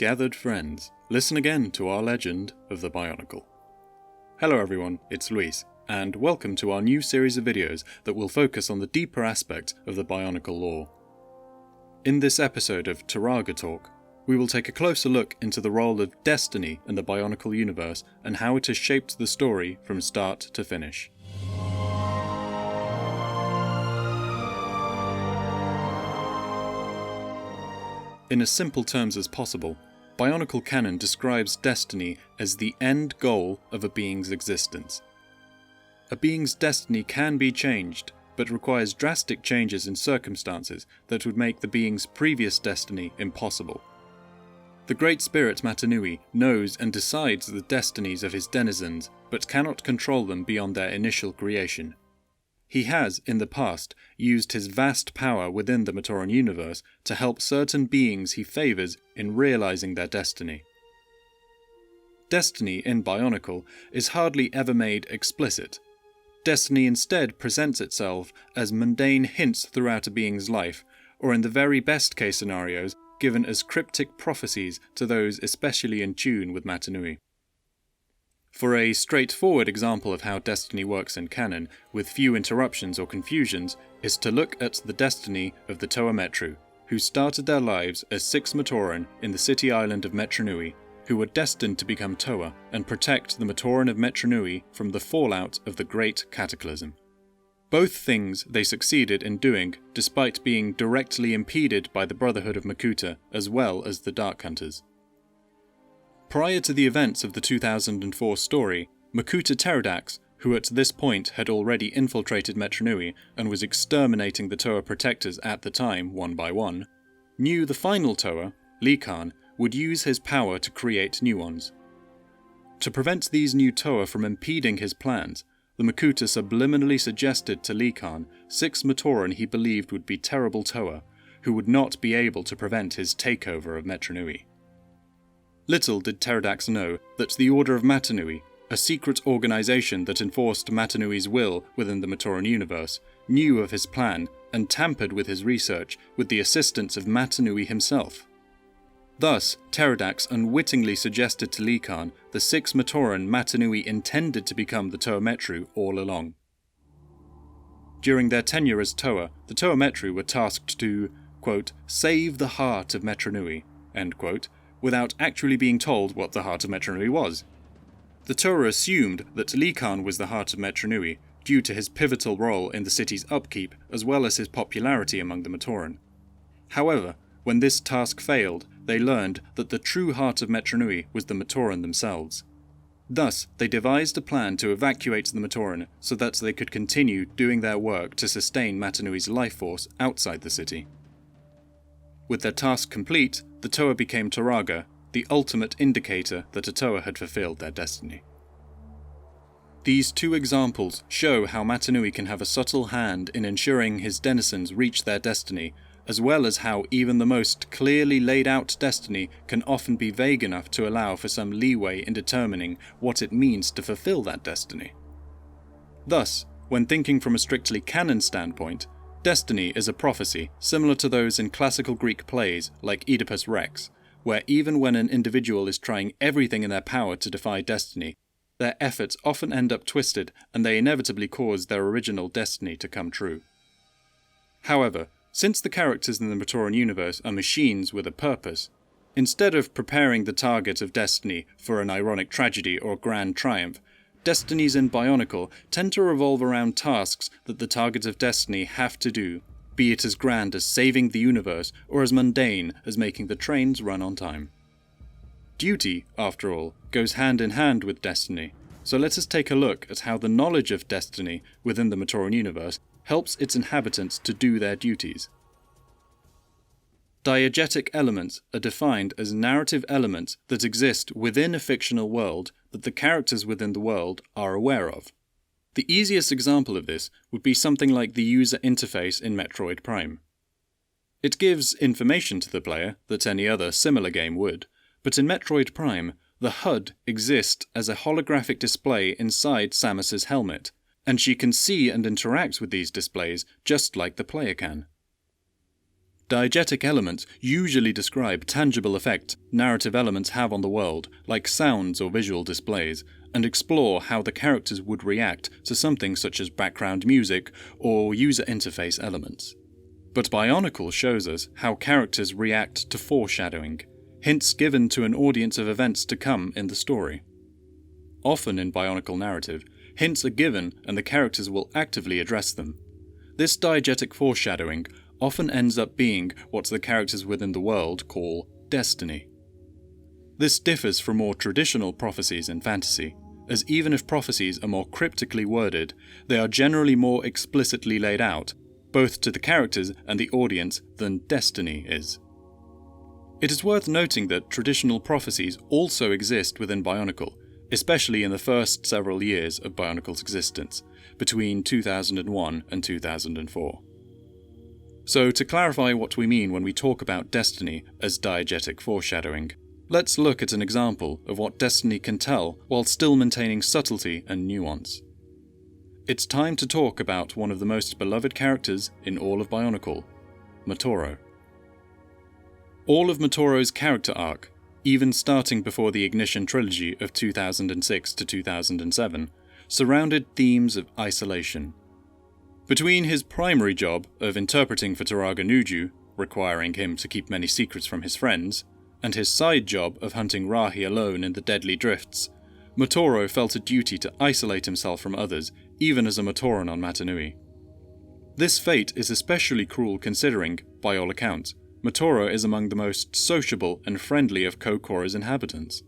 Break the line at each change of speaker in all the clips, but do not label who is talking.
Gathered friends, listen again to our legend of the Bionicle. Hello everyone, it's Luis, and welcome to our new series of videos that will focus on the deeper aspect of the Bionicle lore. In this episode of Turaga Talk, we will take a closer look into the role of destiny in the Bionicle Universe and how it has shaped the story from start to finish. In as simple terms as possible, Bionicle canon describes destiny as the end goal of a being's existence. A being's destiny can be changed, but requires drastic changes in circumstances that would make the being's previous destiny impossible. The Great Spirit Mata Nui knows and decides the destinies of his denizens, but cannot control them beyond their initial creation. He has, in the past, used his vast power within the Matoran universe to help certain beings he favours in realising their destiny. Destiny in Bionicle is hardly ever made explicit. Destiny instead presents itself as mundane hints throughout a being's life, or in the very best case scenarios, given as cryptic prophecies to those especially in tune with Mata Nui. For a straightforward example of how destiny works in canon, with few interruptions or confusions, is to look at the destiny of the Toa Metru, who started their lives as 6 Matoran in the city island of Mata Nui, who were destined to become Toa and protect the Matoran of Mata Nui from the fallout of the Great Cataclysm. Both things they succeeded in doing, despite being directly impeded by the Brotherhood of Makuta as well as the Dark Hunters. Prior to the events of the 2004 story, Makuta Pterodax, who at this point had already infiltrated Mata Nui and was exterminating the Toa protectors at the time one by one, knew the final Toa, Likan, would use his power to create new ones. To prevent these new Toa from impeding his plans, the Makuta subliminally suggested to Likan 6 Matoran he believed would be terrible Toa, who would not be able to prevent his takeover of Mata Nui. Little did Pterodax know that the Order of Mata Nui, a secret organisation that enforced Mata Nui's will within the Matoran universe, knew of his plan and tampered with his research with the assistance of Mata Nui himself. Thus, Pterodax unwittingly suggested to Likan the 6 Matoran Mata Nui intended to become the Toa Metru all along. During their tenure as Toa, the Toa Metru were tasked to, quote, save the heart of Mata Nui, end quote, without actually being told what the heart of Mata Nui was. The Toa assumed that Likan was the heart of Mata Nui due to his pivotal role in the city's upkeep as well as his popularity among the Matoran. However, when this task failed, they learned that the true heart of Mata Nui was the Matoran themselves. Thus, they devised a plan to evacuate the Matoran so that they could continue doing their work to sustain Mata Nui's life force outside the city. With their task complete, the Toa became Turaga, the ultimate indicator that a Toa had fulfilled their destiny. These two examples show how Mata Nui can have a subtle hand in ensuring his denizens reach their destiny, as well as how even the most clearly laid out destiny can often be vague enough to allow for some leeway in determining what it means to fulfill that destiny. Thus, when thinking from a strictly canon standpoint, destiny is a prophecy similar to those in classical Greek plays like Oedipus Rex, where even when an individual is trying everything in their power to defy destiny, their efforts often end up twisted and they inevitably cause their original destiny to come true. However, since the characters in the Matoran universe are machines with a purpose, instead of preparing the target of destiny for an ironic tragedy or grand triumph, destinies in Bionicle tend to revolve around tasks that the target of destiny have to do, be it as grand as saving the universe or as mundane as making the trains run on time. Duty, after all, goes hand in hand with destiny, so let us take a look at how the knowledge of destiny within the Matoran universe helps its inhabitants to do their duties. Diegetic elements are defined as narrative elements that exist within a fictional world that the characters within the world are aware of. The easiest example of this would be something like the user interface in Metroid Prime. It gives information to the player that any other similar game would, but in Metroid Prime, the HUD exists as a holographic display inside Samus's helmet, and she can see and interact with these displays just like the player can. Diegetic elements usually describe tangible effects narrative elements have on the world, like sounds or visual displays, and explore how the characters would react to something such as background music or user interface elements. But Bionicle shows us how characters react to foreshadowing, hints given to an audience of events to come in the story. Often in Bionicle narrative, hints are given and the characters will actively address them. This diegetic foreshadowing often ends up being what the characters within the world call destiny. This differs from more traditional prophecies in fantasy, as even if prophecies are more cryptically worded, they are generally more explicitly laid out, both to the characters and the audience, than destiny is. It is worth noting that traditional prophecies also exist within Bionicle, especially in the first several years of Bionicle's existence, between 2001 and 2004. So, to clarify what we mean when we talk about destiny as diegetic foreshadowing, let's look at an example of what destiny can tell while still maintaining subtlety and nuance. It's time to talk about one of the most beloved characters in all of Bionicle, Matoro. All of Matoro's character arc, even starting before the Ignition trilogy of 2006 to 2007, surrounded themes of isolation. Between his primary job of interpreting for Turaga Nuju, requiring him to keep many secrets from his friends, and his side job of hunting Rahi alone in the deadly drifts, Matoro felt a duty to isolate himself from others, even as a Matoran on Mata Nui. This fate is especially cruel considering, by all accounts, Matoro is among the most sociable and friendly of Kokora's inhabitants.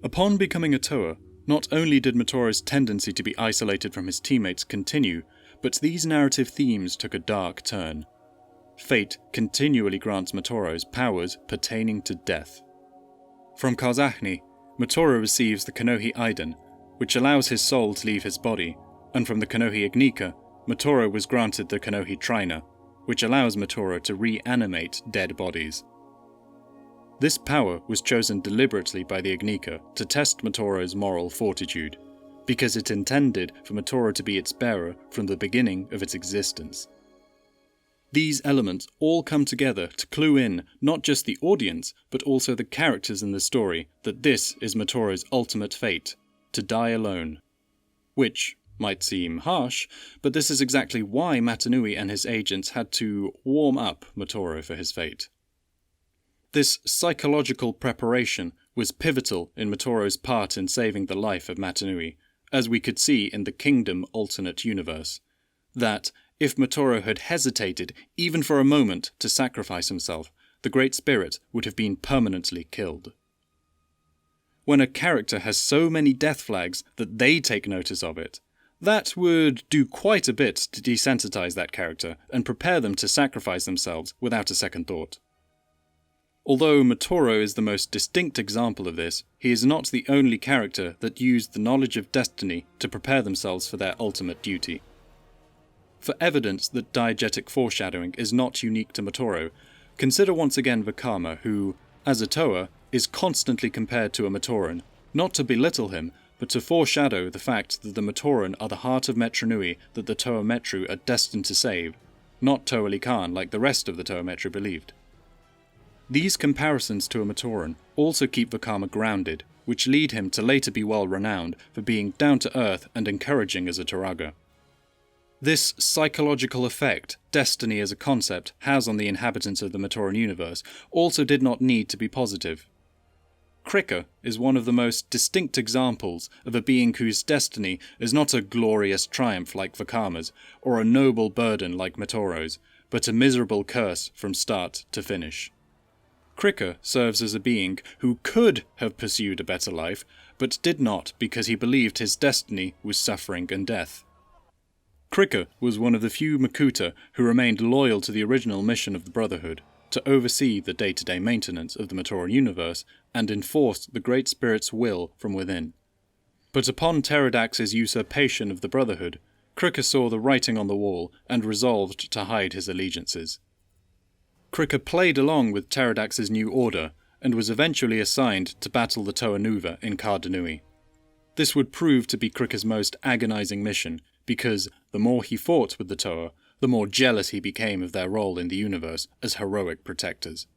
Upon becoming a Toa, not only did Matoro's tendency to be isolated from his teammates continue, but these narrative themes took a dark turn. Fate continually grants Matoro's powers pertaining to death. From Karzahni, Matoro receives the Kanohi Aiden, which allows his soul to leave his body, and from the Kanohi Ignika, Matoro was granted the Kanohi Trina, which allows Matoro to reanimate dead bodies. This power was chosen deliberately by the Ignika to test Matoro's moral fortitude, because it intended for Matoro to be its bearer from the beginning of its existence. These elements all come together to clue in not just the audience, but also the characters in the story that this is Matoro's ultimate fate, to die alone. Which might seem harsh, but this is exactly why Mata Nui and his agents had to warm up Matoro for his fate. This psychological preparation was pivotal in Matoro's part in saving the life of Mata Nui, as we could see in the Kingdom alternate universe, that if Matoro had hesitated even for a moment to sacrifice himself, the Great Spirit would have been permanently killed. When a character has so many death flags that they take notice of it, that would do quite a bit to desensitize that character and prepare them to sacrifice themselves without a second thought. Although Matoro is the most distinct example of this, he is not the only character that used the knowledge of destiny to prepare themselves for their ultimate duty. For evidence that diegetic foreshadowing is not unique to Matoro, consider once again Vakama, who, as a Toa, is constantly compared to a Matoran, not to belittle him, but to foreshadow the fact that the Matoran are the heart of Metru Nui that the Toa Metru are destined to save, not Toa Likan like the rest of the Toa Metru believed. These comparisons to a Matoran also keep Vakama grounded, which lead him to later be well renowned for being down-to-earth and encouraging as a Turaga. This psychological effect destiny as a concept has on the inhabitants of the Matoran universe also did not need to be positive. Krika is one of the most distinct examples of a being whose destiny is not a glorious triumph like Vakama's, or a noble burden like Matoro's, but a miserable curse from start to finish. Krika serves as a being who could have pursued a better life, but did not because he believed his destiny was suffering and death. Krika was one of the few Makuta who remained loyal to the original mission of the Brotherhood, to oversee the day-to-day maintenance of the Matoran universe and enforce the Great Spirit's will from within. But upon Pterodax's usurpation of the Brotherhood, Krika saw the writing on the wall and resolved to hide his allegiances. Krika played along with Pterodax's new order and was eventually assigned to battle the Toanuva in Kardanui. This would prove to be Krika's most agonizing mission, because the more he fought with the Toa, the more jealous he became of their role in the universe as heroic protectors.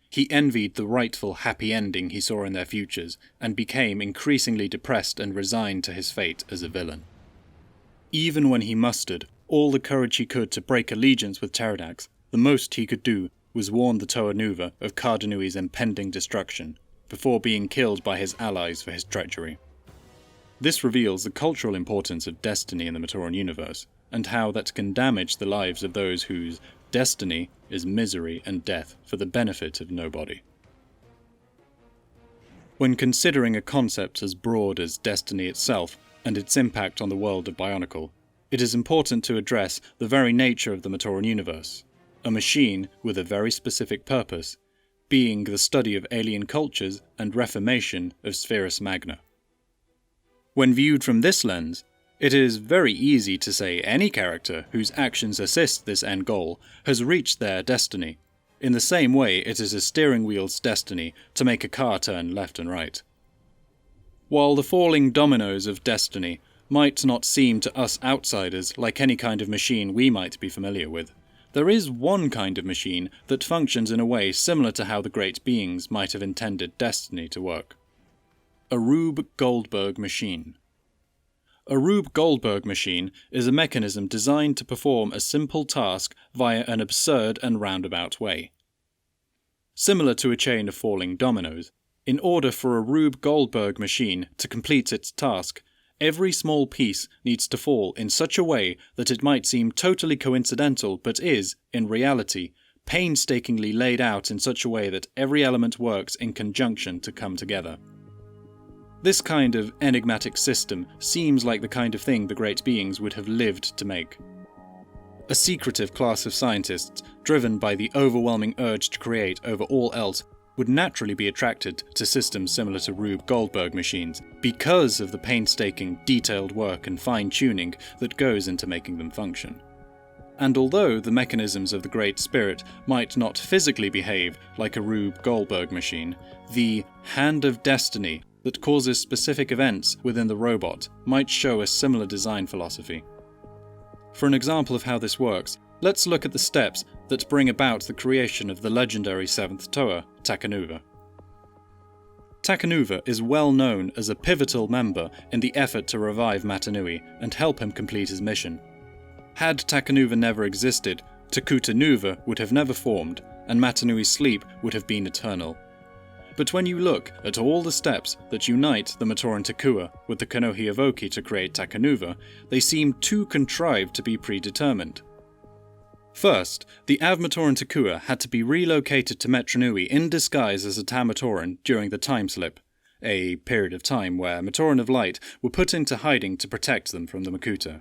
He envied the rightful happy ending he saw in their futures, and became increasingly depressed and resigned to his fate as a villain. Even when he mustered all the courage he could to break allegiance with Pterodax, the most he could do was warn the Toa of Kardanui's impending destruction, before being killed by his allies for his treachery. This reveals the cultural importance of destiny in the Matoran universe, and how that can damage the lives of those whose destiny is misery and death for the benefit of nobody. When considering a concept as broad as destiny itself and its impact on the world of Bionicle, it is important to address the very nature of the Matoran universe, a machine with a very specific purpose, being the study of alien cultures and reformation of Spherus Magna. When viewed from this lens, it is very easy to say any character whose actions assist this end goal has reached their destiny, in the same way it is a steering wheel's destiny to make a car turn left and right. While the falling dominoes of destiny might not seem to us outsiders like any kind of machine we might be familiar with, there is one kind of machine that functions in a way similar to how the great beings might have intended destiny to work. A Rube Goldberg machine. A Rube Goldberg machine is a mechanism designed to perform a simple task via an absurd and roundabout way. Similar to a chain of falling dominoes, in order for a Rube Goldberg machine to complete its task, every small piece needs to fall in such a way that it might seem totally coincidental but is, in reality, painstakingly laid out in such a way that every element works in conjunction to come together. This kind of enigmatic system seems like the kind of thing the great beings would have lived to make. A secretive class of scientists, driven by the overwhelming urge to create over all else, would naturally be attracted to systems similar to Rube Goldberg machines because of the painstaking, detailed work and fine-tuning that goes into making them function. And although the mechanisms of the Great Spirit might not physically behave like a Rube Goldberg machine, the hand of destiny that causes specific events within the robot might show a similar design philosophy. For an example of how this works, let's look at the steps that bring about the creation of the legendary seventh Toa, Takanuva. Takanuva is well known as a pivotal member in the effort to revive Mata Nui and help him complete his mission. Had Takanuva never existed, Takanuva would have never formed, and Mata Nui's sleep would have been eternal. But when you look at all the steps that unite the Matoran Takua with the Konohi Avoki to create Takanuva, they seem too contrived to be predetermined. First, the Av-Matoran Takua had to be relocated to Metru Nui in disguise as a Tamatoran during the time slip, a period of time where Matoran of Light were put into hiding to protect them from the Makuta.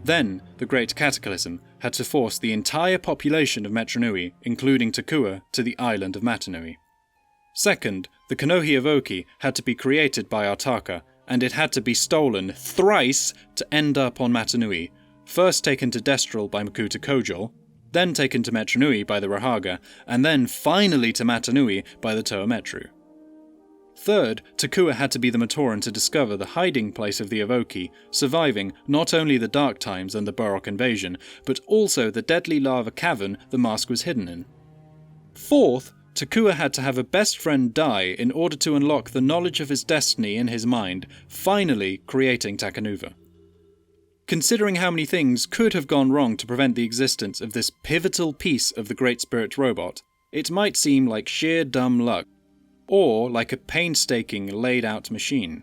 Then, the Great Cataclysm had to force the entire population of Metru Nui, including Takua, to the island of Mata Nui. Second, the Konohi Avoki had to be created by Artaka, and it had to be stolen thrice to end up on Mata Nui, first taken to Destral by Makuta Kojol, then taken to Metru Nui by the Rahaga, and then finally to Mata Nui by the Toa Metru. Third, Takua had to be the Matoran to discover the hiding place of the Avoki, surviving not only the Dark Times and the Barok invasion, but also the deadly lava cavern the mask was hidden in. Fourth, Takua had to have a best friend die in order to unlock the knowledge of his destiny in his mind, finally creating Takanuva. Considering how many things could have gone wrong to prevent the existence of this pivotal piece of the Great Spirit robot, it might seem like sheer dumb luck, or like a painstaking laid-out machine.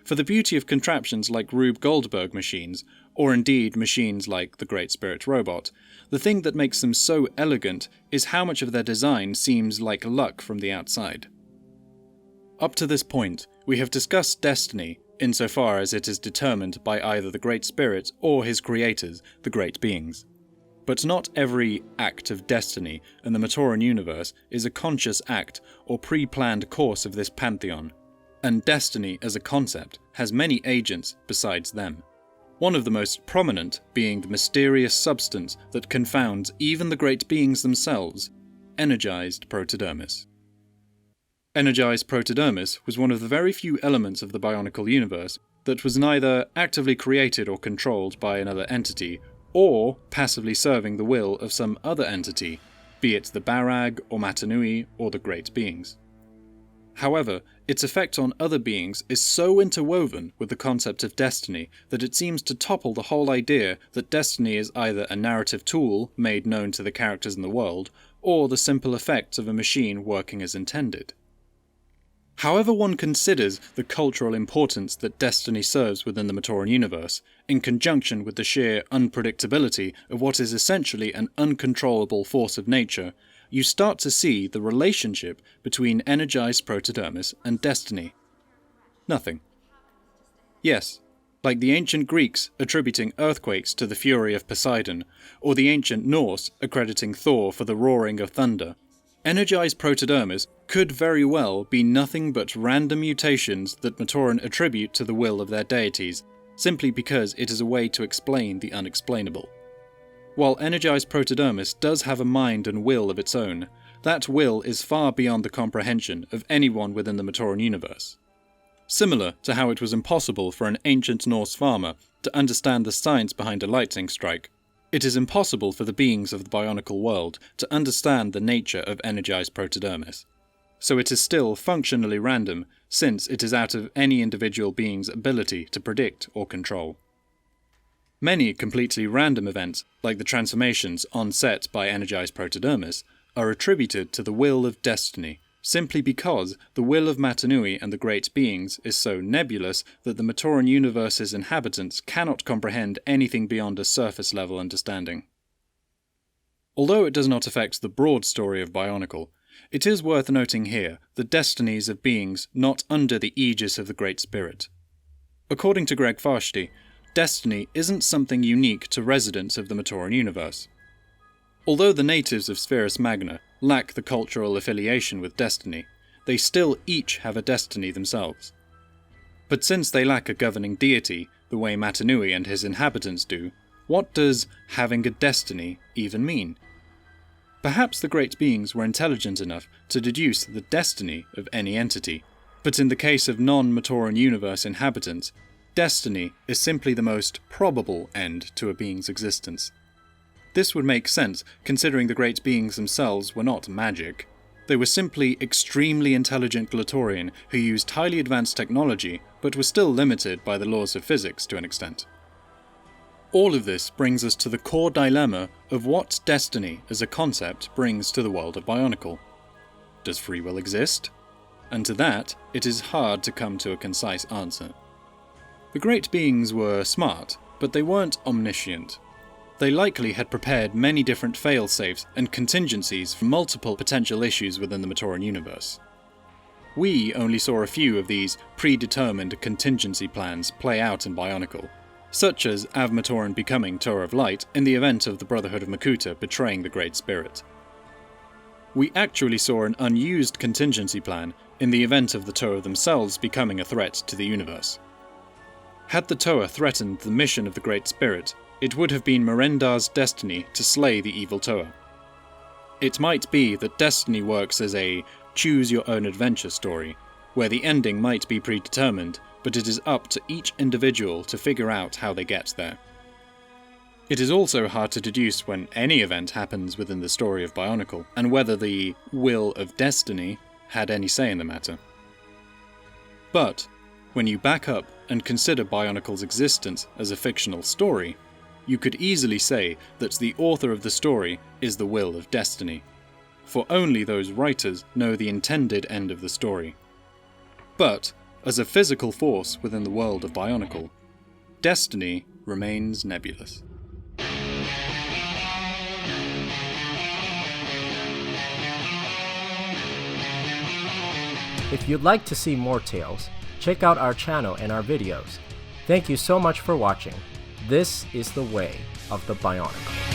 For the beauty of contraptions like Rube Goldberg machines, or indeed machines like the Great Spirit robot, the thing that makes them so elegant is how much of their design seems like luck from the outside. Up to this point, we have discussed destiny insofar as it is determined by either the Great Spirit or his creators, the Great Beings. But not every act of destiny in the Matoran universe is a conscious act or pre-planned course of this pantheon, and destiny as a concept has many agents besides them. One of the most prominent being the mysterious substance that confounds even the great beings themselves, energized Protodermis. Energized Protodermis was one of the very few elements of the Bionicle Universe that was neither actively created or controlled by another entity, or passively serving the will of some other entity, be it the Barag or Mata Nui or the Great Beings. However, its effect on other beings is so interwoven with the concept of destiny that it seems to topple the whole idea that destiny is either a narrative tool made known to the characters in the world, or the simple effects of a machine working as intended. However one considers the cultural importance that destiny serves within the Matoran universe, in conjunction with the sheer unpredictability of what is essentially an uncontrollable force of nature, you start to see the relationship between energized Protodermis and destiny. Nothing. Yes, like the ancient Greeks attributing earthquakes to the fury of Poseidon, or the ancient Norse accrediting Thor for the roaring of thunder, energized Protodermis could very well be nothing but random mutations that Matoran attribute to the will of their deities, simply because it is a way to explain the unexplainable. While energized Protodermis does have a mind and will of its own, that will is far beyond the comprehension of anyone within the Matoran universe. Similar to how it was impossible for an ancient Norse farmer to understand the science behind a lightning strike, it is impossible for the beings of the Bionicle world to understand the nature of energized Protodermis. So it is still functionally random, since it is out of any individual being's ability to predict or control. Many completely random events, like the transformations on set by energized Protodermis, are attributed to the will of destiny, simply because the will of Mata Nui and the Great Beings is so nebulous that the Matoran universe's inhabitants cannot comprehend anything beyond a surface-level understanding. Although it does not affect the broad story of Bionicle, it is worth noting here the destinies of beings not under the aegis of the Great Spirit. According to Greg Farshty, destiny isn't something unique to residents of the Matoran universe. Although the natives of Spherus Magna lack the cultural affiliation with destiny, they still each have a destiny themselves. But since they lack a governing deity, the way Mata Nui and his inhabitants do, what does having a destiny even mean? Perhaps the Great Beings were intelligent enough to deduce the destiny of any entity, but in the case of non-Matoran universe inhabitants, destiny is simply the most probable end to a being's existence. This would make sense considering the Great Beings themselves were not magic. They were simply extremely intelligent Glatorian who used highly advanced technology but were still limited by the laws of physics to an extent. All of this brings us to the core dilemma of what destiny as a concept brings to the world of Bionicle. Does free will exist? And to that, it is hard to come to a concise answer. The Great Beings were smart, but they weren't omniscient. They likely had prepared many different fail-safes and contingencies for multiple potential issues within the Matoran universe. We only saw a few of these predetermined contingency plans play out in Bionicle, such as Av-Matoran becoming Toa of Light in the event of the Brotherhood of Makuta betraying the Great Spirit. We actually saw an unused contingency plan in the event of the Toa themselves becoming a threat to the universe. Had the Toa threatened the mission of the Great Spirit, it would have been Merendar's destiny to slay the evil Toa. It might be that destiny works as a choose-your-own-adventure story, where the ending might be predetermined, but it is up to each individual to figure out how they get there. It is also hard to deduce when any event happens within the story of Bionicle, and whether the will of destiny had any say in the matter. But, when you back up and consider Bionicle's existence as a fictional story, you could easily say that the author of the story is the will of destiny, for only those writers know the intended end of the story. But, as a physical force within the world of Bionicle, destiny remains nebulous.
If you'd like to see more tales, check out our channel and our videos. Thank you so much for watching. This is the way of the Bionicle.